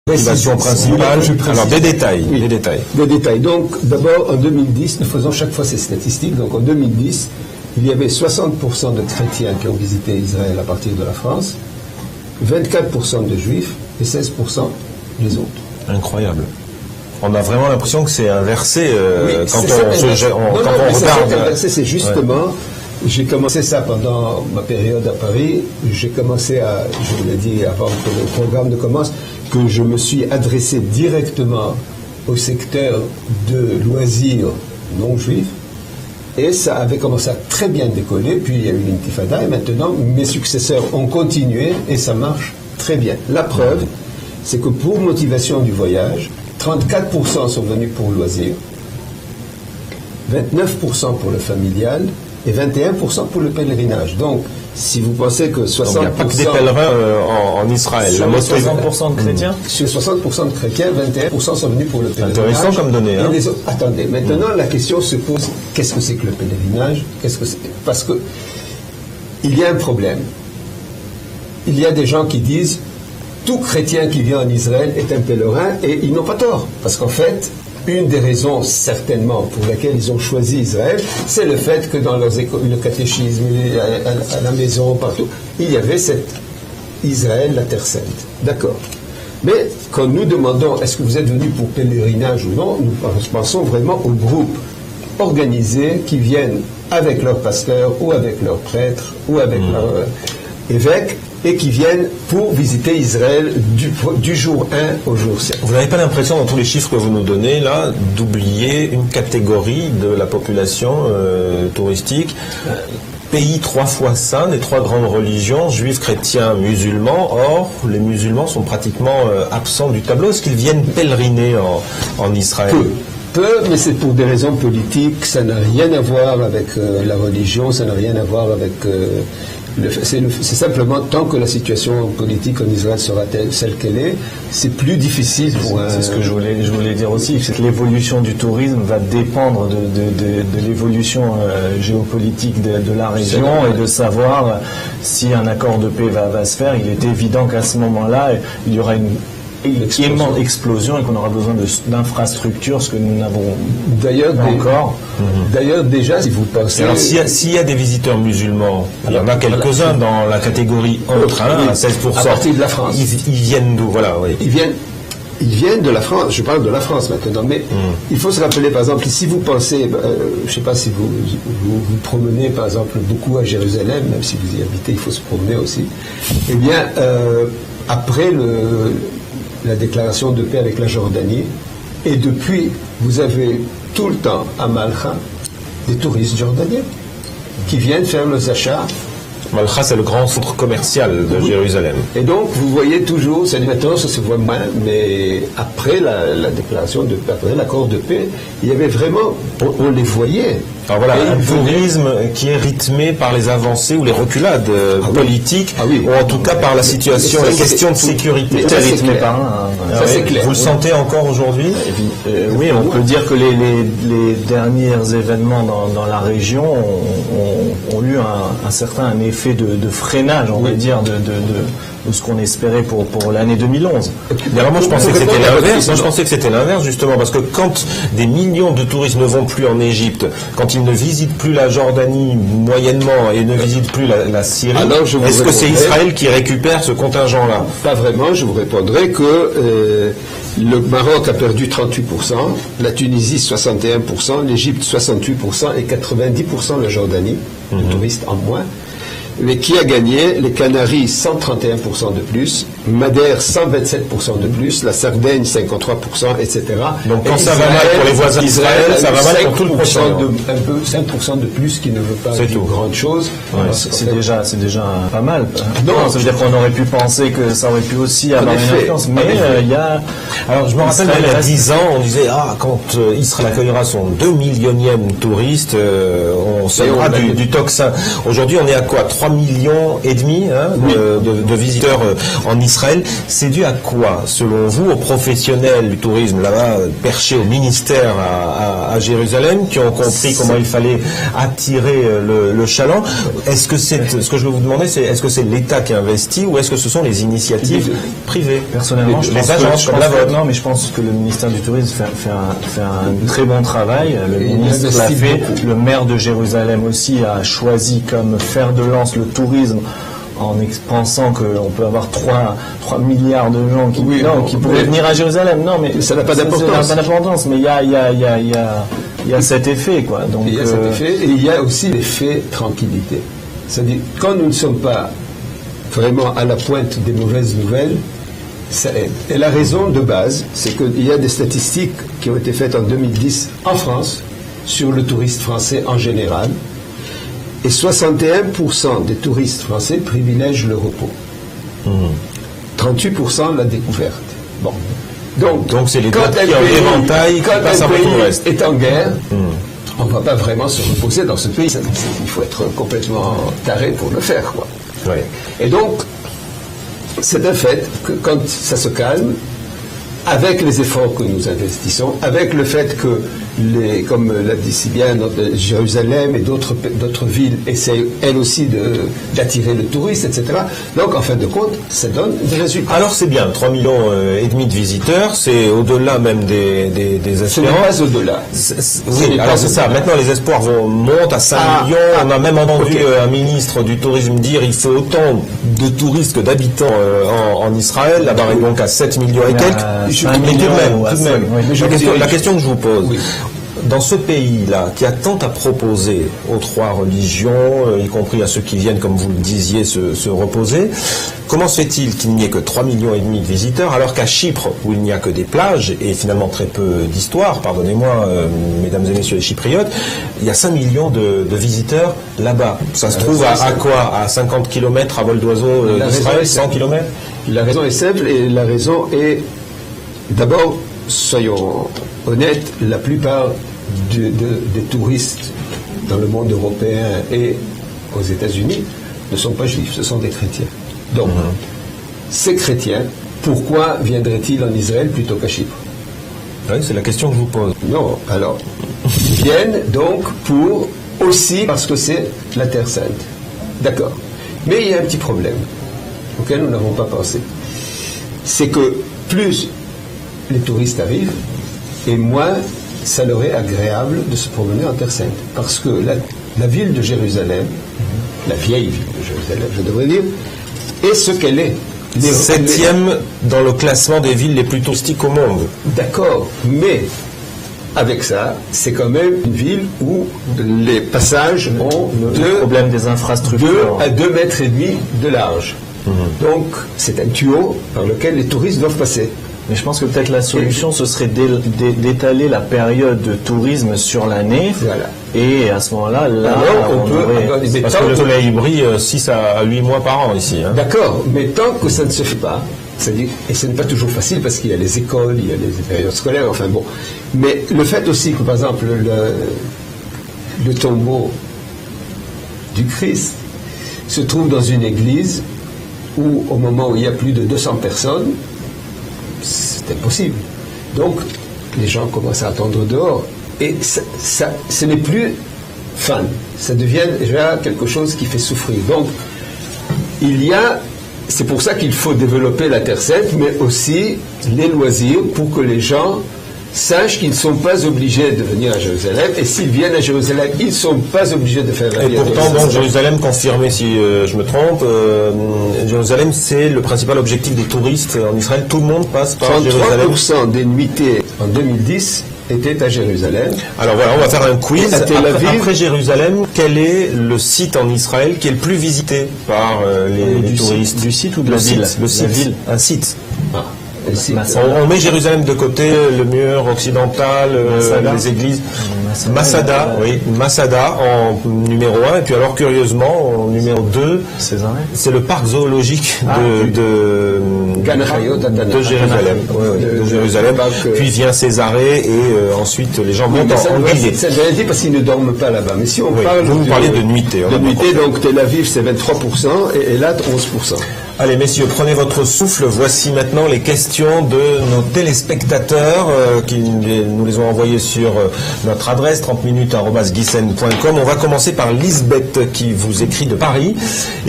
Motivation principale. Alors des détails. Des détails. Donc d'abord en 2010, nous faisons chaque fois ces statistiques. Donc en 2010, il y avait 60% de chrétiens qui ont visité Israël à partir de la France, 24% de juifs et 16% les autres. Incroyable. On a vraiment l'impression que c'est inversé quand on regarde. Inversé, c'est justement. J'ai commencé ça pendant ma période à Paris. J'ai commencé je vous l'ai dit avant que le programme ne commence, que je me suis adressé directement au secteur de loisirs non juifs. Et ça avait commencé à très bien décoller. Puis il y a eu l'intifada et maintenant mes successeurs ont continué et ça marche très bien. La preuve, c'est que pour motivation du voyage, 34% sont venus pour loisirs, 29% pour le familial et 21% pour le pèlerinage. Donc, si vous pensez que 60%... il n'y a pas que des pèlerins en Israël. Sur 60% de chrétiens Sur 60% de chrétiens, 21% sont venus pour le pèlerinage. Intéressant comme donnée. Hein. Attendez, maintenant la question se pose, qu'est-ce que c'est que le pèlerinage? Parce que il y a un problème. Il y a des gens qui disent, tout chrétien qui vient en Israël est un pèlerin, et ils n'ont pas tort. Parce qu'en fait, une des raisons, certainement, pour laquelle ils ont choisi Israël, c'est le fait que dans leurs écoles, le catéchisme, à la maison, partout, il y avait cette Israël, la Terre Sainte. D'accord. Mais quand nous demandons, est-ce que vous êtes venus pour pèlerinage ou non, nous pensons vraiment aux groupes organisés qui viennent avec leur pasteur, ou avec leur prêtre, ou avec leur évêque, et qui viennent pour visiter Israël du jour 1 au jour 7. Vous n'avez pas l'impression, dans tous les chiffres que vous nous donnez, là, d'oublier une catégorie de la population touristique, pays 3 fois saint, des 3 grandes religions, juifs, chrétiens, musulmans. Or, les musulmans sont pratiquement absents du tableau. Est-ce qu'ils viennent pèleriner en Israël ? Peu, mais c'est pour des raisons politiques. Ça n'a rien à voir avec la religion, ça n'a rien à voir avec... c'est simplement, tant que la situation politique en Israël sera celle qu'elle est, c'est plus difficile pour C'est ce que je voulais dire aussi, c'est que l'évolution du tourisme va dépendre de l'évolution géopolitique de la région et de savoir si un accord de paix va se faire. Il est évident qu'à ce moment-là, il y aura une immense explosion et qu'on aura besoin d'infrastructures, ce que nous n'avons pas encore. D'ailleurs, déjà, si vous pensez... Alors, s'il y a des visiteurs musulmans, il y en a quelques-uns dans la catégorie entre 1 à 16%. À partir de la France. Ils viennent d'où? Voilà, oui. Ils viennent de la France. Je parle de la France maintenant. Mais il faut se rappeler, par exemple, si vous pensez... je ne sais pas si vous promenez, par exemple, beaucoup à Jérusalem, même si vous y habitez, il faut se promener aussi. Eh bien, après la déclaration de paix avec la Jordanie, et depuis, vous avez tout le temps à Malcha des touristes jordaniens qui viennent faire leurs achats. Malcha, c'est le grand centre commercial de Jérusalem. Et donc, vous voyez toujours, maintenant ça se voit moins, mais après la déclaration de paix, après l'accord de paix, il y avait vraiment, on les voyait. Alors voilà, un tourisme qui est rythmé par les avancées ou les reculades politiques, ou en tout cas par la situation, la question de sécurité. C'est rythmé par ça, c'est clair. Vous le sentez encore aujourd'hui? Oui, on peut dire que les derniers événements dans la région ont eu un certain effet de freinage, on va dire, de ce qu'on espérait pour l'année 2011. Mais alors moi je pensais que c'était l'inverse. Moi je pensais que c'était l'inverse justement, parce que quand des millions de touristes ne vont plus en Égypte, quand ils ne visitent plus la Jordanie moyennement et ne visitent plus la Syrie, est-ce que c'est Israël qui récupère ce contingent-là? Pas vraiment. Je vous répondrai que le Maroc a perdu 38%, la Tunisie 61%, l'Égypte 68% et 90% la Jordanie, de touristes en moins. Mais qui a gagné? Les Canaries, 131% de plus, Madère, 127% de plus, la Sardaigne, 53%, etc. Donc quand ça va mal pour les voisins d'Israël, ça va mal pour tout le prochain. 5% de plus, qui ne veut pas dire grande chose. Ouais, c'est déjà pas mal. Non, ça veut dire qu'on aurait pu penser que ça aurait pu aussi avoir une influence. Mais il y a... Alors je me rappelle, il y a 10 ans, on disait, quand Israël accueillera son 2 millionième touriste, on sonnera du tocsin. Aujourd'hui, on est à quoi? 3,5 millions de visiteurs en Israël. Israël. C'est dû à quoi, selon vous, aux professionnels du tourisme là-bas, perchés au ministère à Jérusalem, qui ont compris comment il fallait attirer le chaland? Est-ce que ce que je veux vous demander, c'est est-ce que c'est l'État qui investit ou est-ce que ce sont les initiatives privées? Personnellement, les agences comme la vôtre. Non, mais je pense que le ministère du Tourisme fait un très bon travail. Le ministre l'a fait. Le maire de Jérusalem aussi a choisi comme fer de lance le tourisme en pensant qu'on peut avoir 3 milliards de gens qui pourraient venir à Jérusalem. Non, mais ça n'a pas d'importance. Ça n'a pas d'importance, mais il y a cet effet, quoi. Donc, il y a cet effet, et il y a aussi l'effet tranquillité. C'est-à-dire, quand nous ne sommes pas vraiment à la pointe des mauvaises nouvelles, ça aide. Et la raison de base, c'est qu'il y a des statistiques qui ont été faites en 2010 en France sur le touriste français en général. Et 61% des touristes français privilègent le repos. 38% la découverte. Bon. Donc c'est les quand un pays est en guerre, on ne va pas vraiment se reposer dans ce pays. Il faut être complètement taré pour le faire, quoi. Ouais. Et donc, c'est un fait que quand ça se calme, avec les efforts que nous investissons, avec le fait que, comme l'a dit si bien, Jérusalem et d'autres villes essayent elles aussi d'attirer le touriste, etc. Donc, en fin de compte, ça donne des résultats. Alors c'est bien, 3,5 millions de visiteurs, c'est au-delà même des espérances. Ce n'est pas au-delà. Oui, alors c'est ça. Maintenant, les espoirs montent à 5 millions. On a même entendu un ministre du tourisme dire qu'il faut autant de touristes que d'habitants en Israël. La barre est donc à 7 millions et quelques. Mais tout de même. La question que je vous pose, dans ce pays-là, qui a tant à proposer aux 3 religions, y compris à ceux qui viennent, comme vous le disiez, se reposer, comment se fait-il qu'il n'y ait que 3,5 millions de visiteurs, alors qu'à Chypre, où il n'y a que des plages, et finalement très peu d'histoire, pardonnez-moi, mesdames et messieurs les Chypriotes, il y a 5 millions de visiteurs là-bas. Ça se trouve à quoi? À 50 km à vol d'oiseau d'Israël, 100 km? La raison est simple, et la raison est, d'abord, soyons honnêtes, la plupart des touristes dans le monde européen et aux États-Unis ne sont pas juifs, ce sont des chrétiens. Donc, ces chrétiens, pourquoi viendraient-ils en Israël plutôt qu'à Chypre? Oui, c'est la question que je vous pose. Non, alors, ils viennent donc aussi parce que c'est la Terre Sainte. D'accord. Mais il y a un petit problème auquel nous n'avons pas pensé. C'est que plus les touristes arrivent, et moins ça leur est agréable de se promener en Terre Sainte. Parce que la ville de Jérusalem, la vieille ville de Jérusalem, je devrais dire, est ce qu'elle est. 7e dans le classement des villes les plus touristiques au monde. D'accord, mais avec ça, c'est quand même une ville où les passages ont le problème des infrastructures. 2 à 2,5 mètres de large. Donc, c'est un tuyau par lequel les touristes doivent passer. Mais je pense que peut-être la solution, ce serait d'étaler la période de tourisme sur l'année. Voilà. Et à ce moment-là, on peut... Parce que le soleil brille 6 à 8 mois par an ici. Hein. D'accord, mais tant que ça ne se fait pas, c'est-à-dire, et ce n'est pas toujours facile parce qu'il y a les écoles, il y a les périodes scolaires, enfin bon. Mais le fait aussi que, par exemple, le tombeau du Christ se trouve dans une église où, au moment où il y a plus de 200 personnes, c'est impossible. Donc, les gens commencent à attendre dehors. Et ce n'est plus fun. Ça devient déjà quelque chose qui fait souffrir. Donc, c'est pour ça qu'il faut développer la Terre Sainte, mais aussi les loisirs pour que les gens sachent qu'ils ne sont pas obligés de venir à Jérusalem. Et s'ils viennent à Jérusalem, ils ne sont pas obligés de faire la vie. Et pourtant, bon, Jérusalem, confirmé si je me trompe, Jérusalem, c'est le principal objectif des touristes en Israël. Tout le monde passe par Jérusalem. 33% des nuitées en 2010 étaient à Jérusalem. Alors voilà, on va faire un quiz. À Tel Aviv. Après Jérusalem, quel est le site en Israël qui est le plus visité par les touristes? Du site ou de la ville? Le site. La ville. Un site. Ah. On met Jérusalem de côté, le mur occidental, les églises. Masada, oui, Masada en numéro 1, et puis alors curieusement en numéro 2, c'est le parc zoologique de Jérusalem. De Jérusalem. Puis vient Césarée et ensuite les gens montent en billet. Ça veut dire parce qu'ils ne dorment pas là-bas. Mais si on parle vous parlez de nuitée. De nuitée, donc Tel Aviv c'est 23% et Eilat 11%. Allez, messieurs, prenez votre souffle. Voici maintenant les questions de nos téléspectateurs qui nous les ont envoyées sur notre adresse 30minutes@guisen.com. On va commencer par Lisbeth qui vous écrit de Paris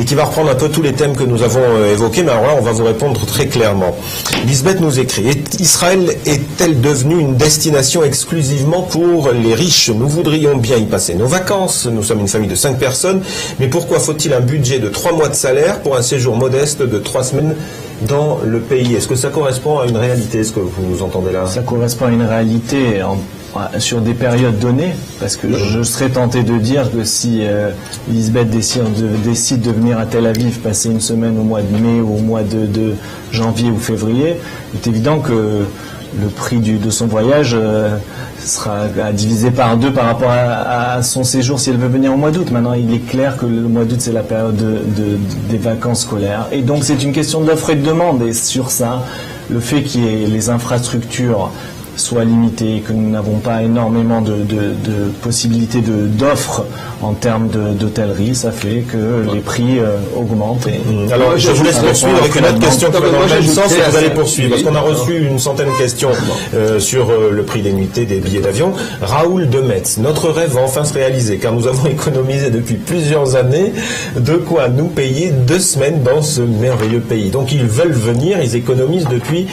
et qui va reprendre un peu tous les thèmes que nous avons évoqués. Mais alors là, on va vous répondre très clairement. Lisbeth nous écrit: Israël est-elle devenue une destination exclusivement pour les riches? Nous voudrions bien y passer nos vacances. Nous sommes une famille de 5 personnes. Mais pourquoi faut-il un budget de 3 mois de salaire pour un séjour modeste de 3 semaines dans le pays? Est-ce que ça correspond à une réalité, ce que vous entendez là? Ça correspond à une réalité sur des périodes données, parce que je serais tenté de dire que si Lisbeth décide de venir à Tel Aviv passer une semaine au mois de mai ou au mois de janvier ou février, il est évident que le prix de son voyage sera divisé par 2 par rapport à son séjour si elle veut venir au mois d'août. Maintenant, il est clair que le mois d'août, c'est la période des vacances scolaires. Et donc, c'est une question d'offre et de demande. Et sur ça, le fait qu'il y ait les infrastructures soient limitées, que nous n'avons pas énormément de possibilités d'offres en termes d'hôtellerie, ça fait que les prix augmentent. Alors, je vous laisse poursuivre avec une autre question qui va dans le même sens et vous allez poursuivre, parce qu'on a reçu une centaine de questions sur le prix des nuitées, des billets d'avion. Raoul de Metz: notre rêve va enfin se réaliser, car nous avons économisé depuis plusieurs années de quoi nous payer 2 semaines dans ce merveilleux pays. Donc, ils veulent venir, ils économisent depuis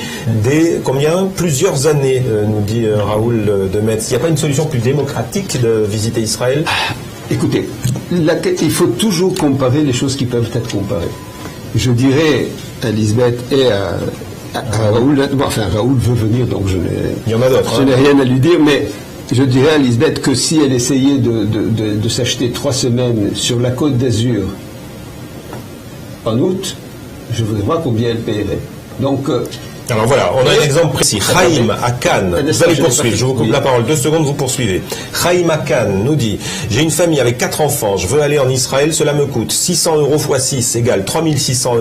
plusieurs années, nous dit Raoul de Metz. Il n'y a pas une solution plus démocratique de visiter Israël? Écoutez, il faut toujours comparer les choses qui peuvent être comparées. Je dirais à Lisbeth et à Raoul, Raoul veut venir, donc il y en a d'autres, je n'ai rien à lui dire, mais je dirais à Lisbeth que si elle essayait de s'acheter 3 semaines sur la Côte d'Azur en août, je voudrais voir combien elle paierait. Donc, alors voilà, on a un exemple précis. Chaim à Cannes, vous allez poursuivre, je vous coupe la parole, 2 secondes, vous poursuivez. Chaim à Cannes nous dit: j'ai une famille avec 4 enfants, je veux aller en Israël, cela me coûte 600 € x 6 égale 3600 €.